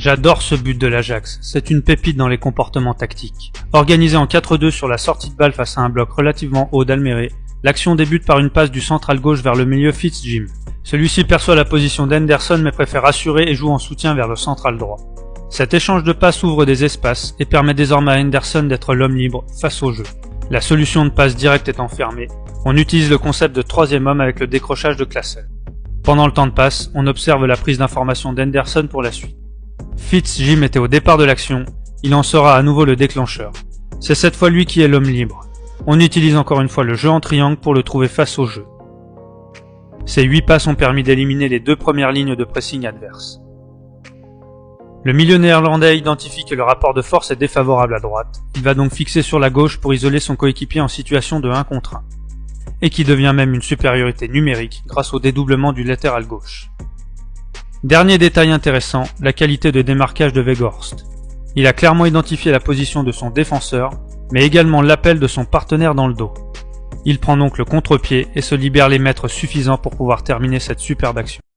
J'adore ce but de l'Ajax, c'est une pépite dans les comportements tactiques. Organisé en 4-2 sur la sortie de balle face à un bloc relativement haut d'Almere, l'action débute par une passe du central gauche vers le milieu Fitz-Jim. Celui-ci perçoit la position d'Henderson mais préfère assurer et joue en soutien vers le central droit. Cet échange de passes ouvre des espaces et permet désormais à Henderson d'être l'homme libre face au jeu. La solution de passe directe étant fermée, on utilise le concept de troisième homme avec le décrochage de Klaassen. Pendant le temps de passe, on observe la prise d'information d'Henderson pour la suite. Fitz-Jim était au départ de l'action, il en sera à nouveau le déclencheur. C'est cette fois lui qui est l'homme libre. On utilise encore une fois le jeu en triangle pour le trouver face au jeu. Ces 8 passes ont permis d'éliminer les 2 premières lignes de pressing adverses. Le milieu néerlandais identifie que le rapport de force est défavorable à droite, il va donc fixer sur la gauche pour isoler son coéquipier en situation de 1 contre 1, et qui devient même une supériorité numérique grâce au dédoublement du latéral gauche. Dernier détail intéressant, la qualité de démarquage de Weghorst. Il a clairement identifié la position de son défenseur, mais également l'appel de son partenaire dans le dos. Il prend donc le contre-pied et se libère les mètres suffisants pour pouvoir terminer cette superbe action.